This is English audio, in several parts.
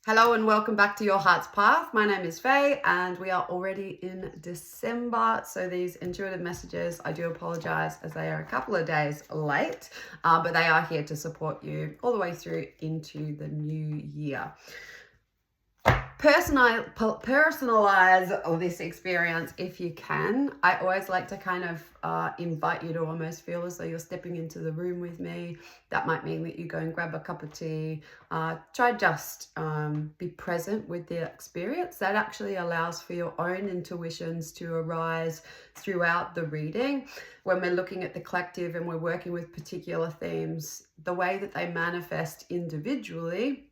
Hello and welcome back to Your Heart's Path. My name is Faye and we are already in December. So these intuitive messages, I do apologize as they are a couple of days late, but they are here to support you all the way through into the new year. Personalize this experience if you can. I always like to kind of invite you to almost feel as though you're stepping into the room with me. That might mean that you go and grab a cup of tea. Try just be present with the experience. That actually allows for your own intuitions to arise throughout the reading. When we're looking at the collective and we're working with particular themes, the way that they manifest individually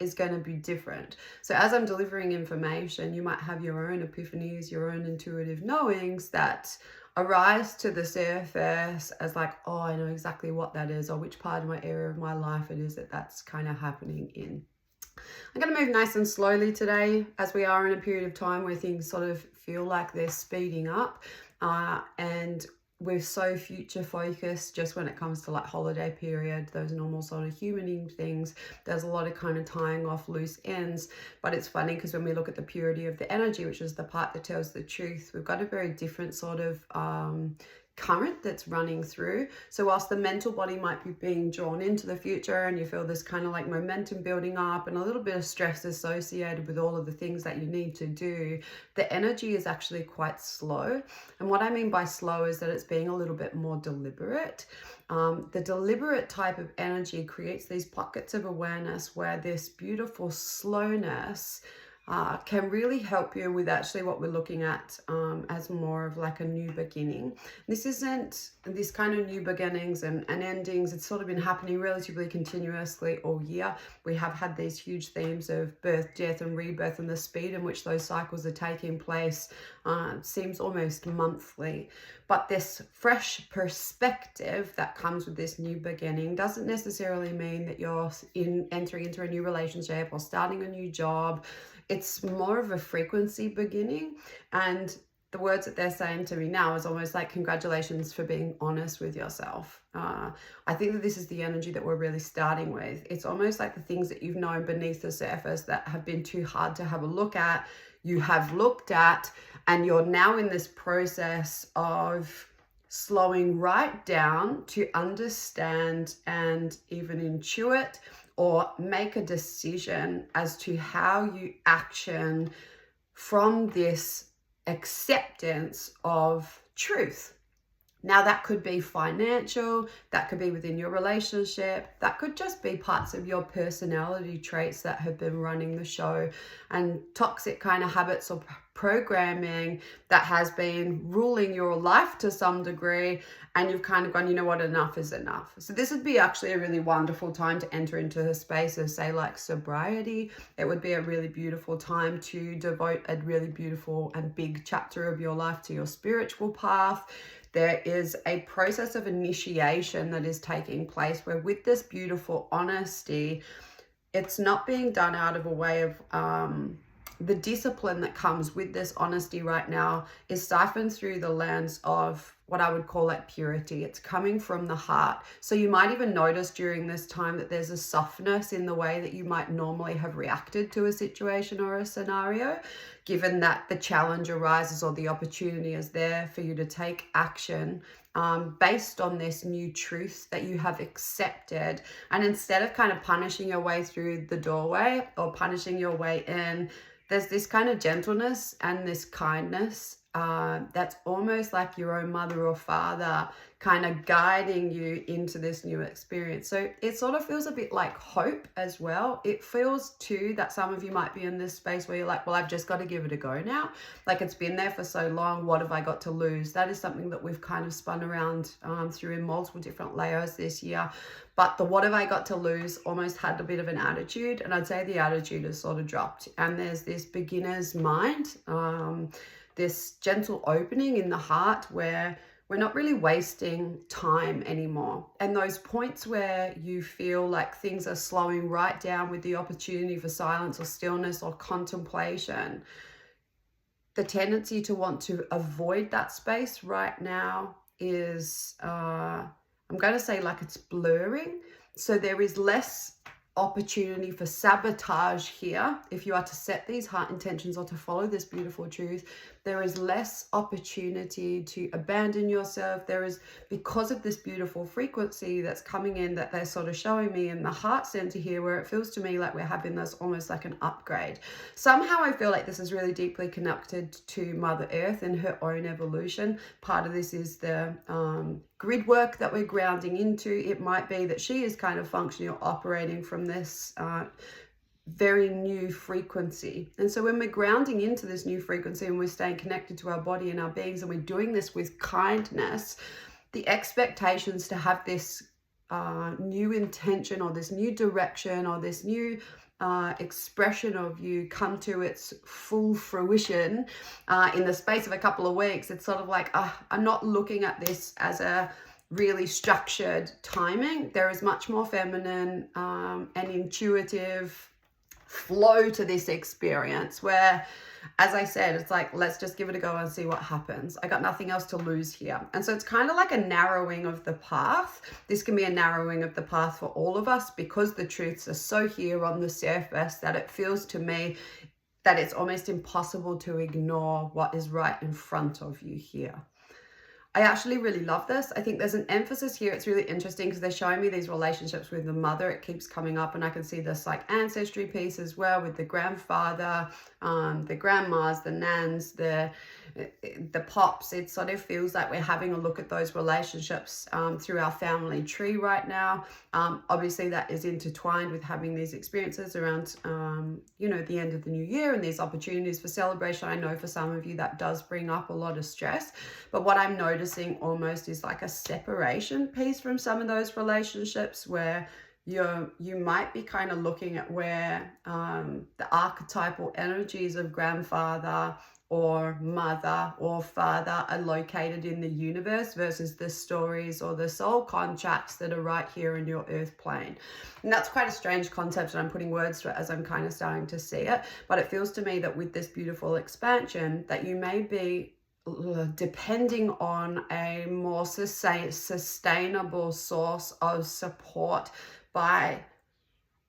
is going to be different. So as I'm delivering information, you might have your own epiphanies, your own intuitive knowings that arise to the surface as like, oh, I know exactly what that is, or which part of my area of my life it is that's kind of happening in. I'm going to move nice and slowly today as we are in a period of time where things sort of feel like they're speeding up, and we're so future focused just when it comes to like holiday period, those normal sort of humaning things. There's a lot of kind of tying off loose ends, but it's funny because when we look at the purity of the energy, which is the part that tells the truth, we've got a very different sort of current that's running through. So whilst the mental body might be being drawn into the future and you feel this kind of like momentum building up and a little bit of stress associated with all of the things that you need to do, the energy is actually quite slow. And what I mean by slow is that it's being a little bit more deliberate. The deliberate type of energy creates these pockets of awareness where this beautiful slowness can really help you with actually what we're looking at as more of like a new beginning. This isn't this kind of new beginnings and endings. It's sort of been happening relatively continuously all year. We have had these huge themes of birth, death and rebirth, and the speed in which those cycles are taking place seems almost monthly. But this fresh perspective that comes with this new beginning doesn't necessarily mean that you're entering into a new relationship or starting a new job. It's more of a frequency beginning, and the words that they're saying to me now is almost like congratulations for being honest with yourself. I think that this is the energy that we're really starting with. It's almost like the things that you've known beneath the surface that have been too hard to have a look at, you have looked at, and you're now in this process of slowing right down to understand and even intuit or make a decision as to how you action from this acceptance of truth. Now that could be financial, that could be within your relationship, that could just be parts of your personality traits that have been running the show, and toxic kind of habits or programming that has been ruling your life to some degree, and you've kind of gone, you know what, enough is enough. So this would be actually a really wonderful time to enter into a space of, say, like sobriety. It would be a really beautiful time to devote a really beautiful and big chapter of your life to your spiritual path. There is a process of initiation that is taking place where, with this beautiful honesty, it's not being done out of a way of the discipline that comes with this honesty right now is siphoned through the lens of what I would call like purity. It's coming from the heart. So you might even notice during this time that there's a softness in the way that you might normally have reacted to a situation or a scenario, given that the challenge arises or the opportunity is there for you to take action based on this new truth that you have accepted. And instead of kind of punishing your way through the doorway or punishing your way in, there's this kind of gentleness and this kindness that's almost like your own mother or father kind of guiding you into this new experience. So it sort of feels a bit like hope as well. It feels too that some of you might be in this space where you're like, well, I've just got to give it a go now. Like, it's been there for so long. What have I got to lose? That is something that we've kind of spun around through in multiple different layers this year. But the what have I got to lose almost had a bit of an attitude. And I'd say the attitude has sort of dropped. And there's this beginner's mind, this gentle opening in the heart where we're not really wasting time anymore. And those points where you feel like things are slowing right down with the opportunity for silence or stillness or contemplation, the tendency to want to avoid that space right now is, I'm going to say, like, it's blurring. So there is less opportunity for sabotage here. If you are to set these heart intentions or to follow this beautiful truth, there is less opportunity to abandon yourself. There is, because of this beautiful frequency that's coming in, that they're sort of showing me in the heart center here, where it feels to me like we're having this almost like an upgrade. Somehow I feel like this is really deeply connected to Mother Earth and her own evolution. Part of this is the grid work that we're grounding into. It might be that she is kind of functioning or operating from this very new frequency. And so when we're grounding into this new frequency and we're staying connected to our body and our beings, and we're doing this with kindness, the expectations to have this new intention or this new direction or this new expression of you come to its full fruition in the space of a couple of weeks. It's sort of like, I'm not looking at this as a really structured timing. There is much more feminine and intuitive flow to this experience, where, as I said, it's like, let's just give it a go and see what happens. I got nothing else to lose here. And so it's kind of like a narrowing of the path. This can be a narrowing of the path for all of us, because the truths are so here on the surface that it feels to me that it's almost impossible to ignore what is right in front of you here. I actually really love this. I think there's an emphasis here. It's really interesting because they're showing me these relationships with the mother. It keeps coming up, and I can see this like ancestry piece as well with the grandfather, the grandmas, the nans, the pops. It sort of feels like we're having a look at those relationships through our family tree right now. Obviously that is intertwined with having these experiences around, the end of the new year and these opportunities for celebration. I know for some of you that does bring up a lot of stress, but what I'm noticing almost is like a separation piece from some of those relationships, where you might be kind of looking at where the archetypal energies of grandfather or mother or father are located in the universe versus the stories or the soul contracts that are right here in your earth plane. And that's quite a strange concept, and I'm putting words to it as I'm kind of starting to see it. But it feels to me that with this beautiful expansion, that you may be depending on a more sustainable source of support by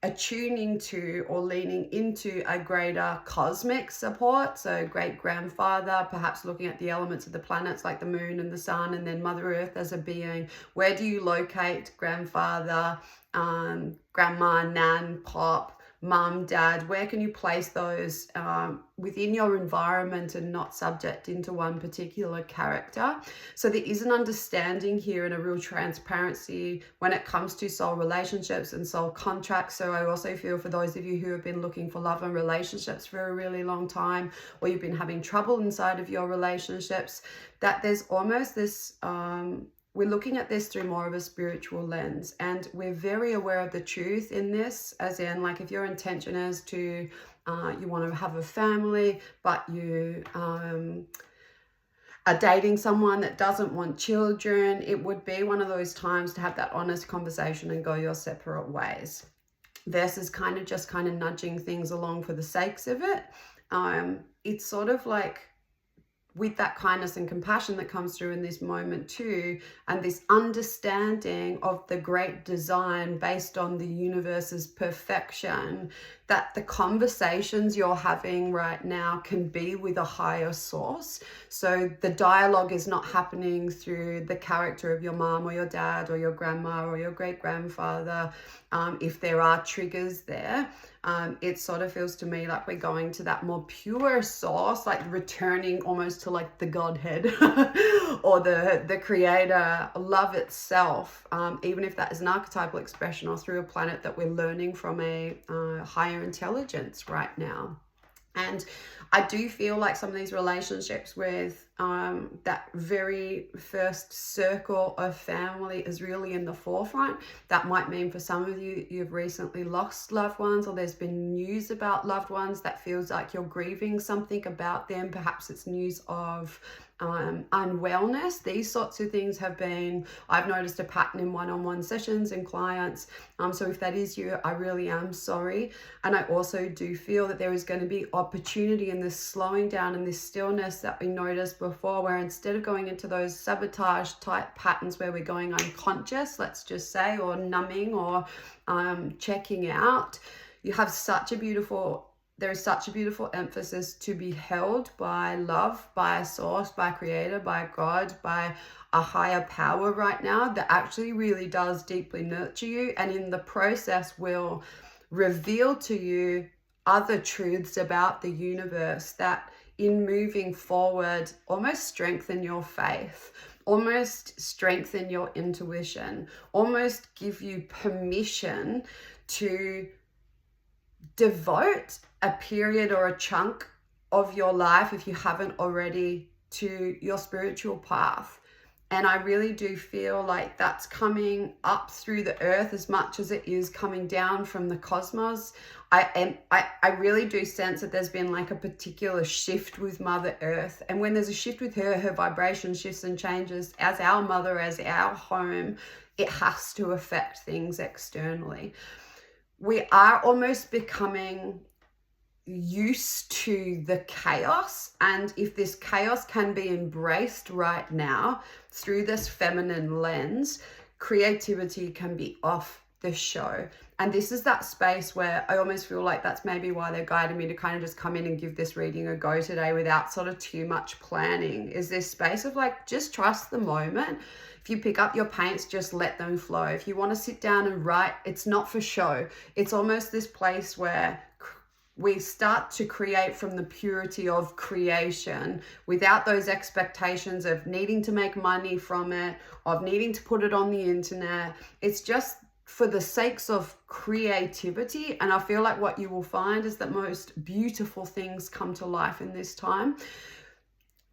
attuning to or leaning into a greater cosmic support. So great grandfather, perhaps looking at the elements of the planets like the moon and the sun, and then Mother Earth as a being. Where do you locate grandfather, grandma, nan, pop, mum, dad? Where can you place those within your environment and not subject into one particular character? So there is an understanding here and a real transparency when it comes to soul relationships and soul contracts. So I also feel for those of you who have been looking for love and relationships for a really long time, or you've been having trouble inside of your relationships, that there's almost this we're looking at this through more of a spiritual lens, and we're very aware of the truth in this, as in, like, if your intention is to you want to have a family, but you are dating someone that doesn't want children, it would be one of those times to have that honest conversation and go your separate ways, versus kind of nudging things along for the sakes of it. It's sort of like, with that kindness and compassion that comes through in this moment too, and this understanding of the great design based on the universe's perfection, that the conversations you're having right now can be with a higher source. So the dialogue is not happening through the character of your mom or your dad or your grandma or your great grandfather. If there are triggers there, it sort of feels to me like we're going to that more pure source, like returning almost to like the Godhead or the creator, love itself, even if that is an archetypal expression or through a planet that we're learning from a higher intelligence right now. And I do feel like some of these relationships with that very first circle of family is really in the forefront. That might mean for some of you, you've recently lost loved ones, or there's been news about loved ones that feels like you're grieving something about them. Perhaps it's news of unwellness. These sorts of things have been, I've noticed a pattern in one-on-one sessions and clients. So if that is you, I really am sorry. And I also do feel that there is going to be opportunity in this slowing down and this stillness that we noticed before before, where instead of going into those sabotage type patterns where we're going unconscious, let's just say, or numbing or checking out, you have such a beautiful, there is such a beautiful emphasis to be held by love, by a source, by a creator, by God, by a higher power right now that actually really does deeply nurture you, and in the process will reveal to you other truths about the universe that in moving forward almost strengthen your faith, almost strengthen your intuition, almost give you permission to devote a period or a chunk of your life, if you haven't already, to your spiritual path. And I really do feel like that's coming up through the earth as much as it is coming down from the cosmos. I really do sense that there's been like a particular shift with Mother Earth. And when there's a shift with her, her vibration shifts and changes. As our mother, as our home, it has to affect things externally. We are almost becoming used to the chaos, and if this chaos can be embraced right now through this feminine lens, creativity can be off the show. And this is that space where I almost feel like that's maybe why they're guiding me to kind of just come in and give this reading a go today without sort of too much planning, is this space of like, just trust the moment. If you pick up your paints, just let them flow. If you want to sit down and write, it's not for show. It's almost this place where we start to create from the purity of creation without those expectations of needing to make money from it, of needing to put it on the internet. It's just for the sakes of creativity. And I feel like what you will find is that most beautiful things come to life in this time.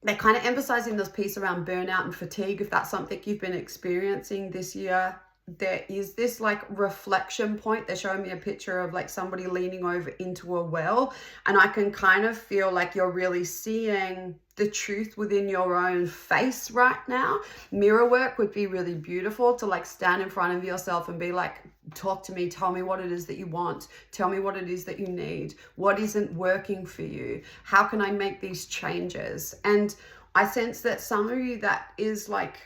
They're kind of emphasizing this piece around burnout and fatigue. If that's something you've been experiencing this year, there is this like reflection point. They're showing me a picture of like somebody leaning over into a well, and I can kind of feel like you're really seeing the truth within your own face right now. Mirror work would be really beautiful, to like stand in front of yourself and be like, talk to me, tell me what it is that you want, tell me what it is that you need, what isn't working for you, how can I make these changes? And I sense that some of you, that is like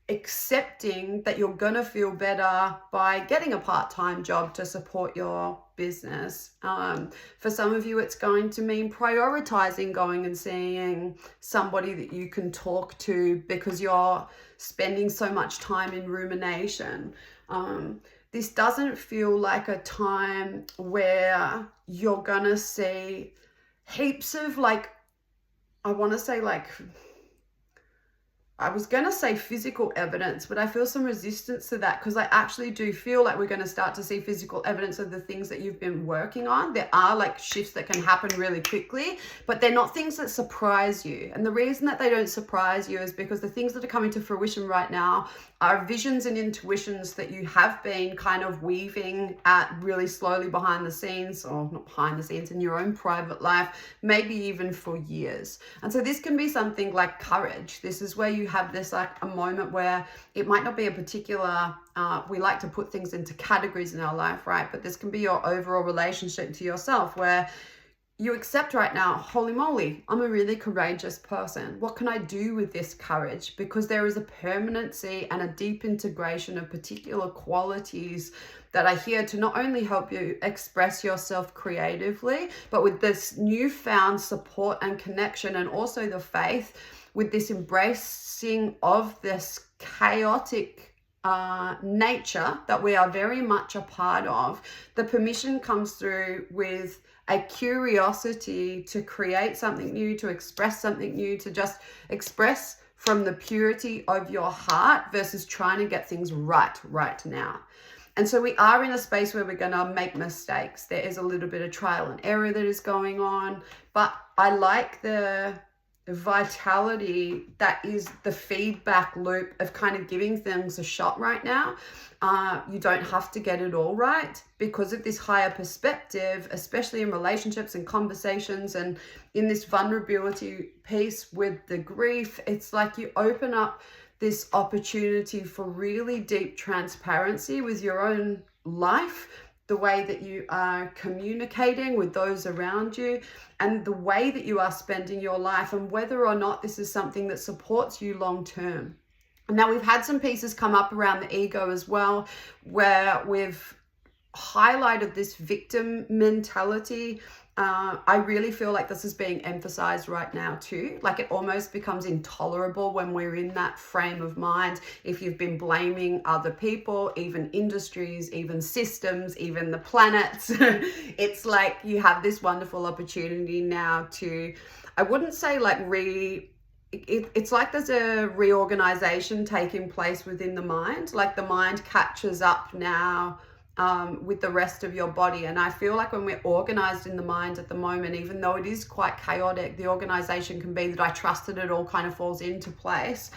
accepting that you're gonna feel better by getting a part-time job to support your business. For some of you, it's going to mean prioritizing going and seeing somebody that you can talk to because you're spending so much time in rumination. This doesn't feel like a time where you're gonna see heaps of like, I want to say like, I was going to say physical evidence, but I feel some resistance to that, because I actually do feel like we're going to start to see physical evidence of the things that you've been working on. There are like shifts that can happen really quickly, but they're not things that surprise you. And the reason that they don't surprise you is because the things that are coming to fruition right now are visions and intuitions that you have been kind of weaving at really slowly behind the scenes, or not behind the scenes, in your own private life, maybe even for years. And so this can be something like courage. This is where you have this like a moment where it might not be a particular, we like to put things into categories in our life, right? But this can be your overall relationship to yourself, where you accept right now, holy moly, I'm a really courageous person. What can I do with this courage? Because there is a permanency and a deep integration of particular qualities that are here to not only help you express yourself creatively, but with this newfound support and connection, and also the faith, with this embracing of this chaotic nature that we are very much a part of. The permission comes through with a curiosity to create something new, to express something new, to just express from the purity of your heart versus trying to get things right now. And so we are in a space where we're going to make mistakes. There is a little bit of trial and error that is going on, but I like the vitality that is the feedback loop of kind of giving things a shot right now. You don't have to get it all right because of this higher perspective, especially in relationships and conversations, and in this vulnerability piece with the grief. It's like you open up this opportunity for really deep transparency with your own life the way that you are communicating with those around you, and the way that you are spending your life, and whether or not this is something that supports you long term. Now, we've had some pieces come up around the ego as well, where we've highlighted this victim mentality. I really feel like this is being emphasized right now too. Like, it almost becomes intolerable when we're in that frame of mind. If you've been blaming other people, even industries, even systems, even the planets, it's like you have this wonderful opportunity now to, I wouldn't say like it's like there's a reorganization taking place within the mind. Like, the mind catches up now with the rest of your body. And I feel like when we're organized in the mind at the moment, even though it is quite chaotic, the organization can be that I trust that it all kind of falls into place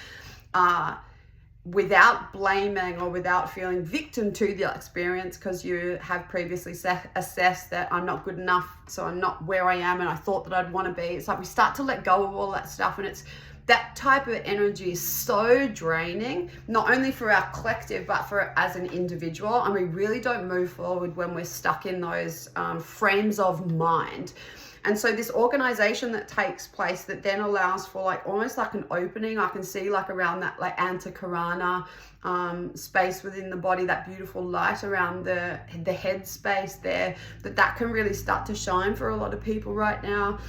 without blaming or without feeling victim to the experience, because you have previously assessed that I'm not good enough, so I'm not where I am and I thought that I'd want to be. It's like we start to let go of all that stuff, and it's that type of energy is so draining, not only for our collective, but for as an individual. And we really don't move forward when we're stuck in those frames of mind. And so this organization that takes place that then allows for like almost like an opening, I can see like around that like antakarana space within the body, that beautiful light around the head space there, that can really start to shine for a lot of people right now.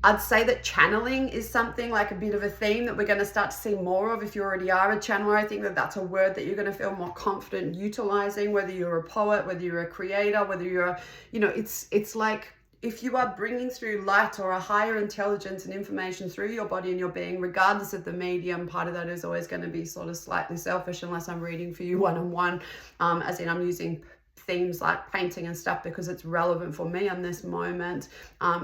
I'd say that channeling is something like a bit of a theme that we're going to start to see more of. If you already are a channeler, I think that that's a word that you're going to feel more confident utilizing, whether you're a poet, whether you're a creator, whether you're, it's like if you are bringing through light or a higher intelligence and information through your body and your being, regardless of the medium, part of that is always going to be sort of slightly selfish unless I'm reading for you one-on-one, as in I'm using themes like painting and stuff because it's relevant for me in this moment.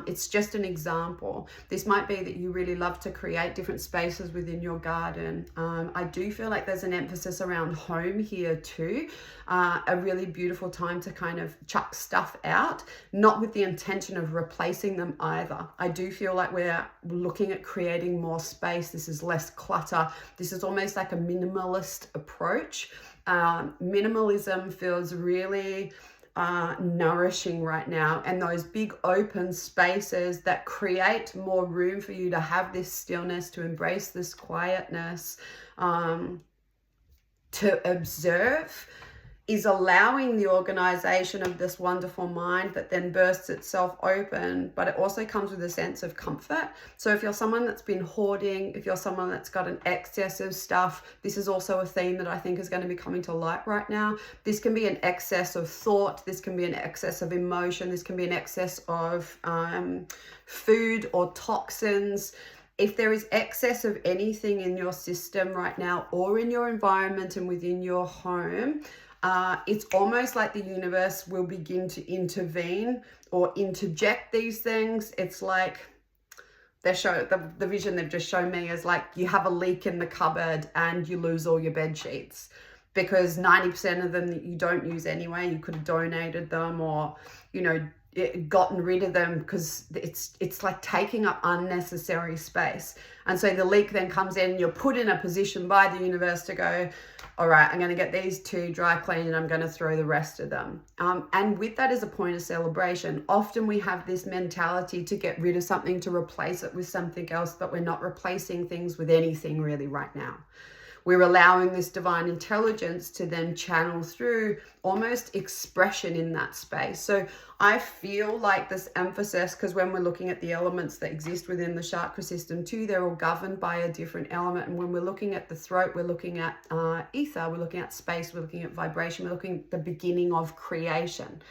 It's just an example. This might be that you really love to create different spaces within your garden. I do feel like there's an emphasis around home here too. A really beautiful time to kind of chuck stuff out, not with the intention of replacing them either. I do feel like we're looking at creating more space. This is less clutter. This is almost like a minimalist approach. Minimalism feels really nourishing right now, and those big open spaces that create more room for you to have this stillness, to embrace this quietness, to observe, is allowing the organization of this wonderful mind that then bursts itself open, but it also comes with a sense of comfort. So if you're someone that's been hoarding, if you're someone that's got an excess of stuff, this is also a theme that I think is going to be coming to light right now. This can be an excess of thought, this can be an excess of emotion, this can be an excess of food or toxins. If there is excess of anything in your system right now or in your environment and within your home, it's almost like the universe will begin to intervene or interject these things. It's like the vision they've just shown me is like you have a leak in the cupboard and you lose all your bed sheets because 90% of them that you don't use anyway, you could have donated them or, gotten rid of them because it's like taking up unnecessary space. And so the leak then comes in, you're put in a position by the universe to go, all right, I'm going to get these two dry clean and I'm going to throw the rest of them. And with that as a point of celebration, often we have this mentality to get rid of something, to replace it with something else, but we're not replacing things with anything really right now. We're allowing this divine intelligence to then channel through almost expression in that space. So I feel like this emphasis, because when we're looking at the elements that exist within the chakra system too, they're all governed by a different element. And when we're looking at the throat, we're looking at ether, we're looking at space, we're looking at vibration, we're looking at the beginning of creation.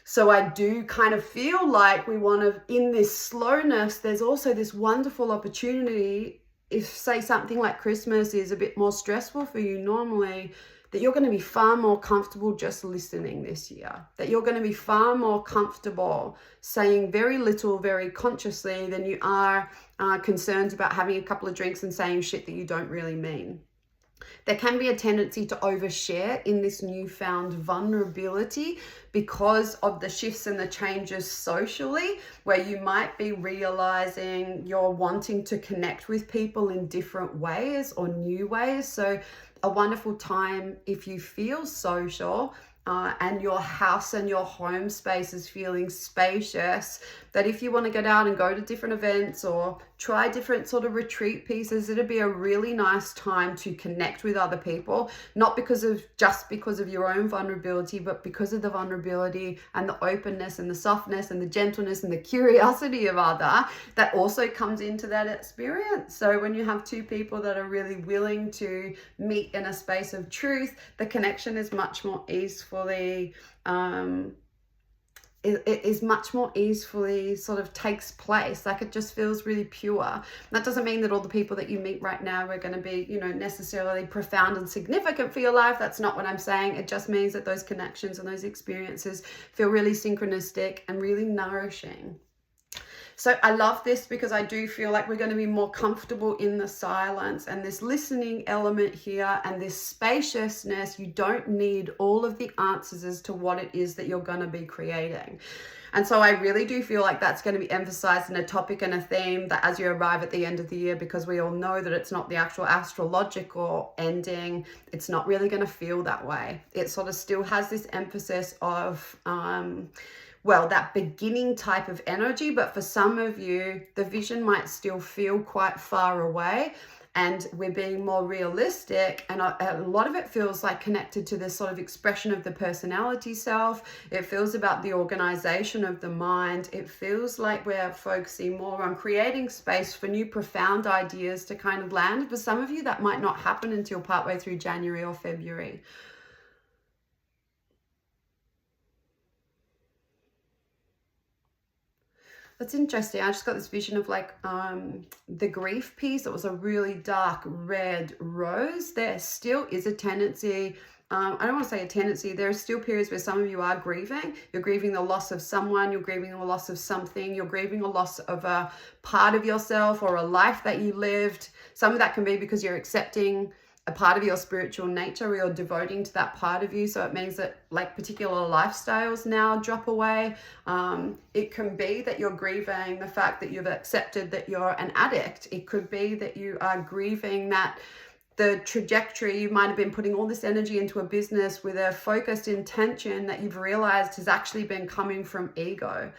So I do kind of feel like we want to, in this slowness, there's also this wonderful opportunity. If, say, something like Christmas is a bit more stressful for you normally, that you're going to be far more comfortable just listening this year. That you're going to be far more comfortable saying very little, very consciously than you are concerned about having a couple of drinks and saying shit that you don't really mean. There can be a tendency to overshare in this newfound vulnerability because of the shifts and the changes socially, where you might be realizing you're wanting to connect with people in different ways or new ways. So a wonderful time if you feel social and your house and your home space is feeling spacious, that if you want to get out and go to different events or try different sort of retreat pieces, it'd be a really nice time to connect with other people, not just because of your own vulnerability, but because of the vulnerability and the openness and the softness and the gentleness and the curiosity of other that also comes into that experience. So when you have two people that are really willing to meet in a space of truth, the connection is much more easily it is much more easily sort of takes place. Like, it just feels really pure. That doesn't mean that all the people that you meet right now are going to be, you know, necessarily profound and significant for your life. That's not what I'm saying. It just means that those connections and those experiences feel really synchronistic and really nourishing. So I love this because I do feel like we're going to be more comfortable in the silence and this listening element here and this spaciousness. You don't need all of the answers as to what it is that you're going to be creating. And so I really do feel like that's going to be emphasized in a topic and a theme that as you arrive at the end of the year, because we all know that it's not the actual astrological ending, it's not really going to feel that way. It sort of still has this emphasis of, well, that beginning type of energy, but for some of you, the vision might still feel quite far away, and we're being more realistic, and a lot of it feels like connected to this sort of expression of the personality self. It feels about the organization of the mind. It feels like we're focusing more on creating space for new profound ideas to kind of land. For some of you, that might not happen until partway through January or February. That's interesting. I just got this vision of like the grief piece. It was a really dark red rose. There still is a tendency, I don't want to say a tendency, there are still periods where some of you are grieving. You're grieving the loss of someone, you're grieving the loss of something, you're grieving a loss of a part of yourself or a life that you lived. Some of that can be because you're accepting a part of your spiritual nature, or you're devoting to that part of you. So it means that like particular lifestyles now drop away. It can be that you're grieving the fact that you've accepted that you're an addict. It could be that you are grieving that the trajectory, you might have been putting all this energy into a business with a focused intention that you've realized has actually been coming from ego.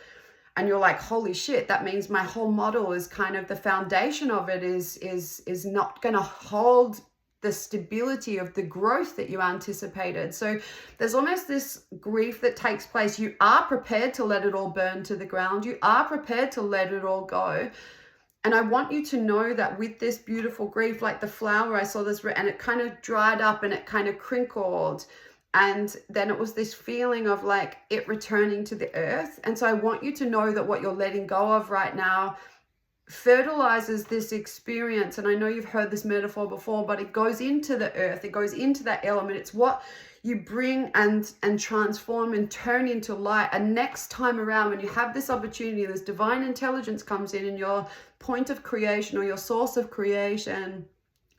And you're like, holy shit, that means my whole model is kind of, the foundation of it is not going to hold the stability of the growth that you anticipated. So there's almost this grief that takes place. You are prepared to let it all burn to the ground. You are prepared to let it all go. And I want you to know that with this beautiful grief, like the flower, I saw this, and it kind of dried up and it kind of crinkled. And then it was this feeling of like it returning to the earth. And so I want you to know that what you're letting go of right now fertilizes this experience. And I know you've heard this metaphor before, but it goes into the earth, it goes into that element. It's what you bring and transform and turn into light. And next time around, when you have this opportunity, this divine intelligence comes in and your point of creation or your source of creation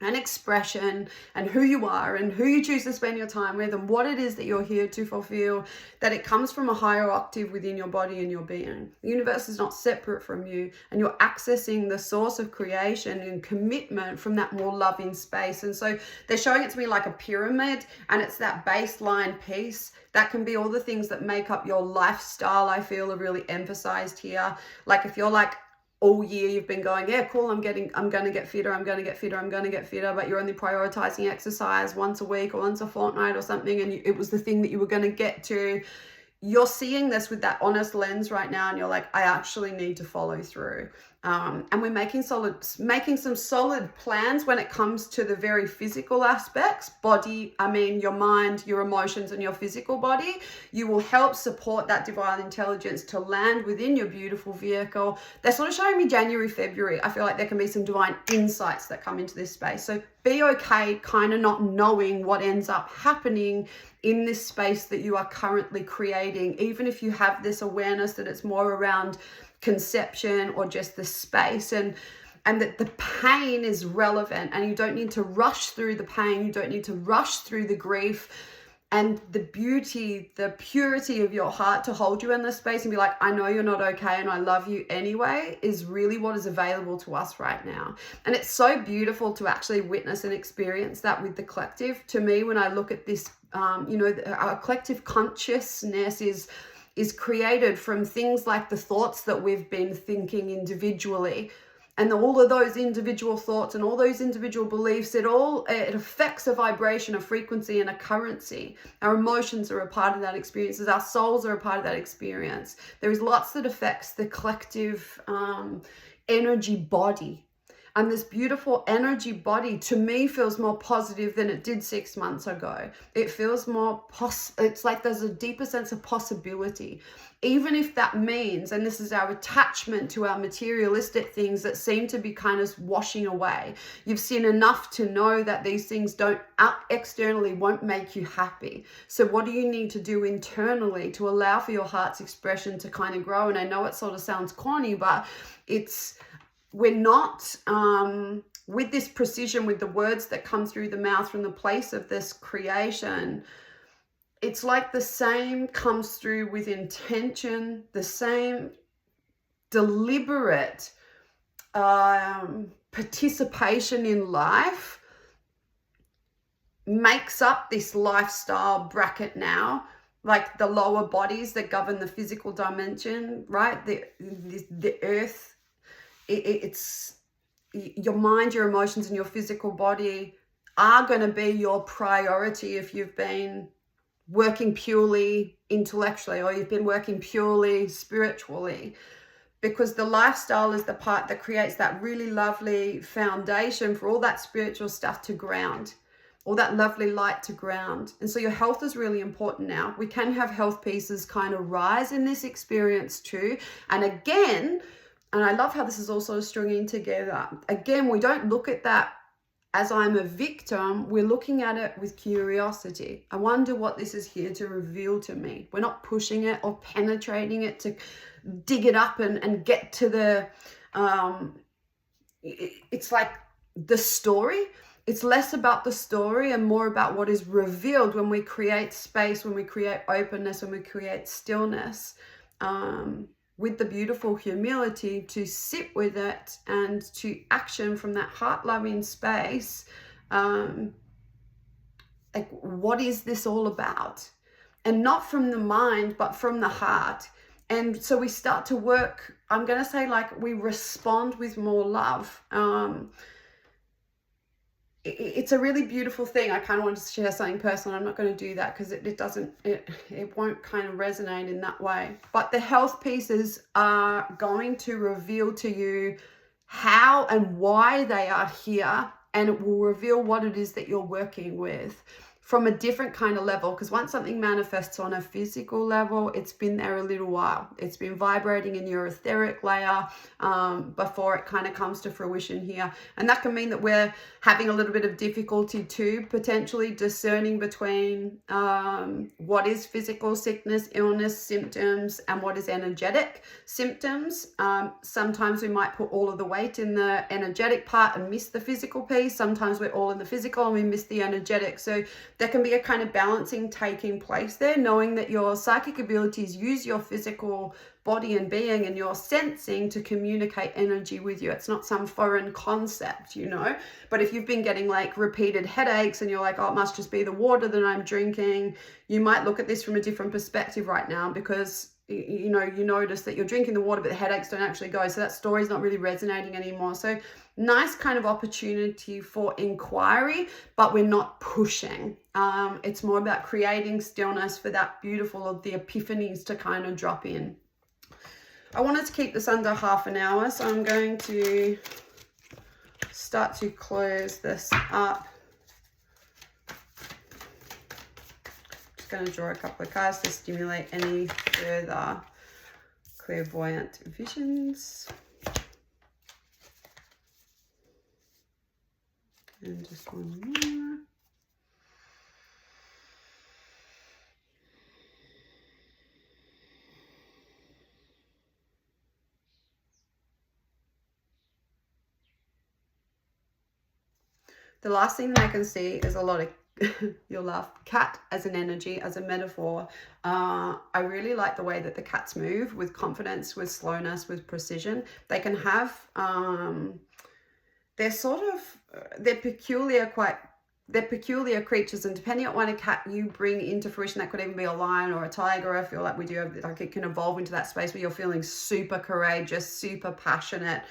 and expression and who you are and who you choose to spend your time with and what it is that you're here to fulfill, that it comes from a higher octave within your body and your being. The universe is not separate from you, and you're accessing the source of creation and commitment from that more loving space. And so they're showing it to me like a pyramid, and it's that baseline piece that can be all the things that make up your lifestyle. I feel are really emphasized here. Like if you're like, all year you've been going, yeah, cool, I'm going to get fitter, but you're only prioritizing exercise once a week or once a fortnight or something, and it was the thing that you were going to get to. You're seeing this with that honest lens right now, and you're like, I actually need to follow through. And we're making some solid plans when it comes to the very physical aspects, your mind, your emotions, and your physical body. You will help support that divine intelligence to land within your beautiful vehicle. They're sort of showing me January, February. I feel like there can be some divine insights that come into this space. So be okay kind of not knowing what ends up happening in this space that you are currently creating, even if you have this awareness that it's more around conception or just the space, and that the pain is relevant, and you don't need to rush through the pain, you don't need to rush through the grief, and the beauty, the purity of your heart to hold you in this space and be like, I know you're not okay and I love you anyway, is really what is available to us right now. And it's so beautiful to actually witness and experience that with the collective. To me, when I look at this You know, our collective consciousness is created from things like the thoughts that we've been thinking individually. And all of those individual thoughts and all those individual beliefs, it affects a vibration, a frequency, and a currency. Our emotions are a part of that experience. Our souls are a part of that experience. There is lots that affects the collective energy body. And this beautiful energy body, to me, feels more positive than it did 6 months ago. It feels more, it's like there's a deeper sense of possibility. Even if that means, and this is our attachment to our materialistic things that seem to be kind of washing away. You've seen enough to know that these things externally won't make you happy. So what do you need to do internally to allow for your heart's expression to kind of grow? And I know it sort of sounds corny, but we're not, with this precision, with the words that come through the mouth from the place of this creation, it's like the same comes through with intention, the same deliberate participation in life makes up this lifestyle bracket now. Like the lower bodies that govern the physical dimension, right? The earth, it's your mind, your emotions, and your physical body are going to be your priority if you've been working purely intellectually or you've been working purely spiritually, because the lifestyle is the part that creates that really lovely foundation for all that spiritual stuff to ground, all that lovely light to ground. And so your health is really important now. We can have health pieces kind of rise in this experience too. And again, and I love how this is also stringing together. Again, we don't look at that as I'm a victim. We're looking at it with curiosity. I wonder what this is here to reveal to me. We're not pushing it or penetrating it to dig it up and get to the, it's like the story. It's less about the story and more about what is revealed when we create space, when we create openness, when we create stillness. With the beautiful humility to sit with it and to action from that heart-loving space. Like, what is this all about? And not from the mind, but from the heart. And so we start to work, I'm going to say, like, we respond with more love. It's a really beautiful thing. I kind of wanted to share something personal. I'm not going to do that because it won't kind of resonate in that way. But the health pieces are going to reveal to you how and why they are here, and it will reveal what it is that you're working with from a different kind of level. Because once something manifests on a physical level, it's been there a little while. It's been vibrating in your etheric layer before it kind of comes to fruition here. And that can mean that we're having a little bit of difficulty too, potentially discerning between what is physical sickness, illness, symptoms, and what is energetic symptoms. Sometimes we might put all of the weight in the energetic part and miss the physical piece. Sometimes we're all in the physical and we miss the energetic. So there can be a kind of balancing taking place there, knowing that your psychic abilities use your physical body and being and your sensing to communicate energy with you. It's not some foreign concept, you know. But if you've been getting like repeated headaches and you're like, oh, it must just be the water that I'm drinking, you might look at this from a different perspective right now, because you know, you notice that you're drinking the water but the headaches don't actually go, so that story's not really resonating anymore. So nice kind of opportunity for inquiry, but we're not pushing. It's more about creating stillness for that beautiful of the epiphanies to kind of drop in. I wanted to keep this under half an hour, so I'm going to start to close this up. Just going to draw a couple of cards to stimulate any further clairvoyant visions. And just one more. The last thing that I can see is a lot of, you'll laugh, cat as an energy, as a metaphor. I really like the way that the cats move with confidence, with slowness, with precision. They can have, they're peculiar, quite they're peculiar creatures, and depending on what cat you bring into fruition, that could even be a lion or a tiger. I feel like we do have, like, it can evolve into that space where you're feeling super courageous, super passionate.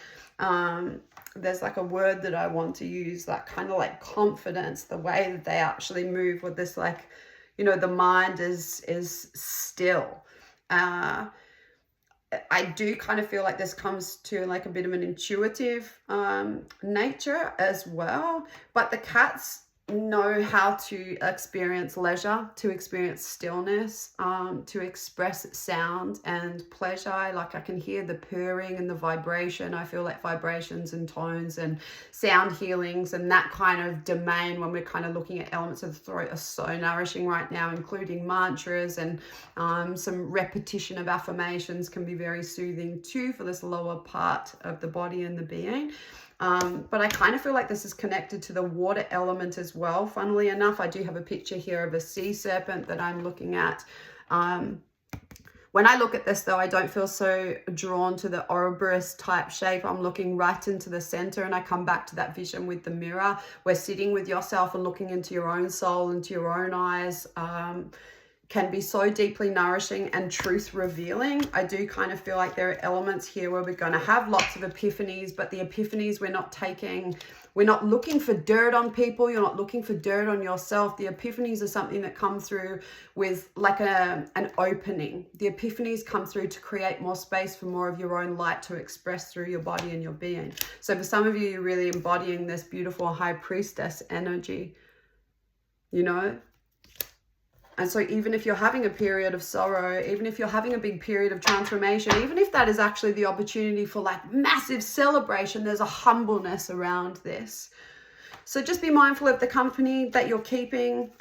There's like a word that I want to use, that kind of like confidence, the way that they actually move with this, like, you know, the mind is still. I do kind of feel like this comes to like a bit of an intuitive nature as well, but the cats know how to experience leisure, to experience stillness, to express sound and pleasure. Like, I can hear the purring and the vibration. I feel like vibrations and tones and sound healings and that kind of domain, when we're kind of looking at elements of the throat, are so nourishing right now, including mantras and some repetition of affirmations can be very soothing too for this lower part of the body and the being. But I kind of feel like this is connected to the water element as well. Funnily enough, I do have a picture here of a sea serpent that I'm looking at. When I look at this, though, I don't feel so drawn to the Ouroboros type shape. I'm looking right into the center, and I come back to that vision with the mirror. We're sitting with yourself and looking into your own soul, into your own eyes. Can be so deeply nourishing and truth revealing. I do kind of feel like there are elements here where we're going to have lots of epiphanies, but the epiphanies we're not looking for dirt on people. You're not looking for dirt on yourself. The epiphanies are something that come through with like an opening. The epiphanies come through to create more space for more of your own light to express through your body and your being. So for some of you, you're really embodying this beautiful high priestess energy, you know? And so even if you're having a period of sorrow, even if you're having a big period of transformation, even if that is actually the opportunity for like massive celebration, there's a humbleness around this. So just be mindful of the company that you're keeping.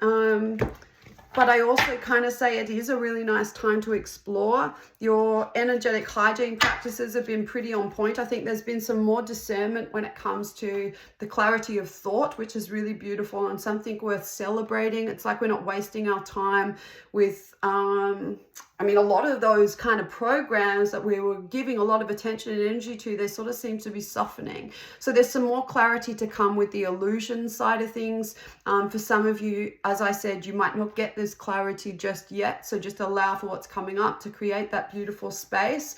But I also kind of say it is a really nice time to explore. Your energetic hygiene practices have been pretty on point. I think there's been some more discernment when it comes to the clarity of thought, which is really beautiful and something worth celebrating. It's like we're not wasting our time with, a lot of those kind of programs that we were giving a lot of attention and energy to, they sort of seem to be softening. So there's some more clarity to come with the illusion side of things. For some of you, as I said, you might not get this clarity just yet. So just allow for what's coming up to create that beautiful space.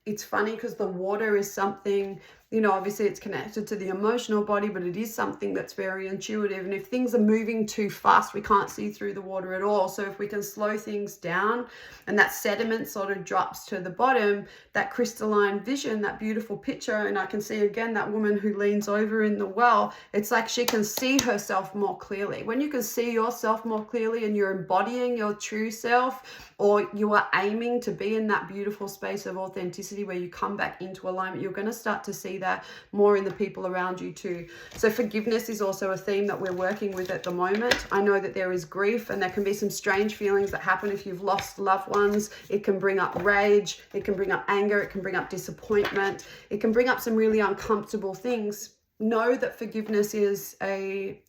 It's funny because the water is something, you know, obviously it's connected to the emotional body, but it is something that's very intuitive. And if things are moving too fast, we can't see through the water at all. So if we can slow things down and that sediment sort of drops to the bottom, that crystalline vision, that beautiful picture. And I can see again that woman who leans over in the well, it's like she can see herself more clearly. When you can see yourself more clearly and you're embodying your true self, or you are aiming to be in that beautiful space of authenticity where you come back into alignment, you're going to start to see that more in the people around you too. So forgiveness is also a theme that we're working with at the moment. I know that there is grief and there can be some strange feelings that happen if you've lost loved ones. It can bring up rage, it can bring up anger, it can bring up disappointment, it can bring up some really uncomfortable things. Know that forgiveness is a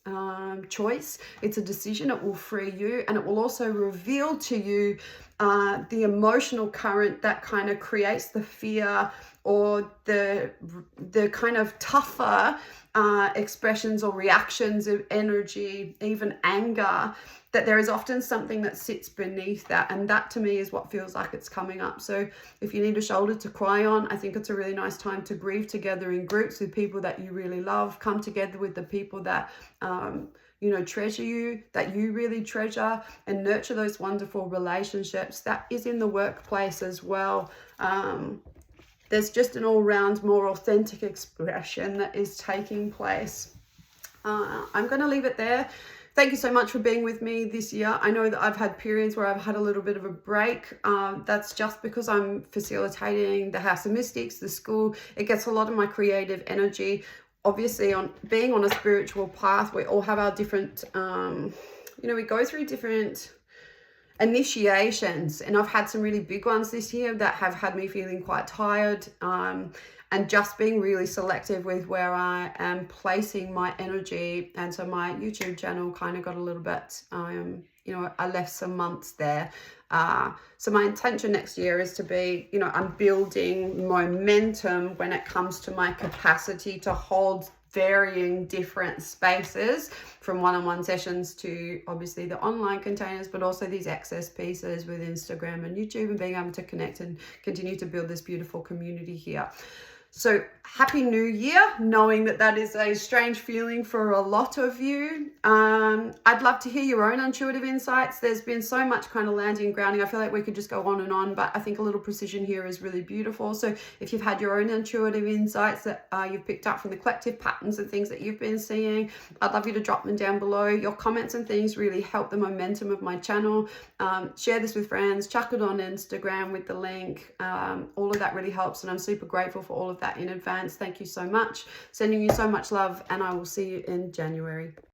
choice. It's a decision. It will free you, and it will also reveal to you the emotional current that kind of creates the fear or the kind of tougher expressions or reactions of energy, even anger, that there is often something that sits beneath that. And that to me is what feels like it's coming up. So if you need a shoulder to cry on, I think it's a really nice time to grieve together in groups with people that you really love. Come together with the people that, treasure you, that you really treasure, and nurture those wonderful relationships. That is in the workplace as well. There's just an all-round, more authentic expression that is taking place. I'm going to leave it there. Thank you so much for being with me this year. I know that I've had periods where I've had a little bit of a break. That's just because I'm facilitating the House of Mystics, the school. It gets a lot of my creative energy. Obviously, on being on a spiritual path, we all have our different, we go through different initiations, and I've had some really big ones this year that have had me feeling quite tired, and just being really selective with where I am placing my energy. And so my YouTube channel kind of got a little bit, I left some months there. So my intention next year is to be, I'm building momentum when it comes to my capacity to hold varying different spaces, from one-on-one sessions to obviously the online containers, but also these access pieces with Instagram and YouTube, and being able to connect and continue to build this beautiful community here. So happy new year, knowing that that is a strange feeling for a lot of you. I'd love to hear your own intuitive insights. There's been so much kind of landing and grounding. I feel like we could just go on and on, but I think a little precision here is really beautiful. So if you've had your own intuitive insights that you've picked up from the collective patterns and things that you've been seeing, I'd love you to drop them down below. Your comments and things really help the momentum of my channel. Share this with friends, chuck it on Instagram with the link. All of that really helps, and I'm super grateful for all of that in advance. Thank you so much. Sending you so much love, and I will see you in January.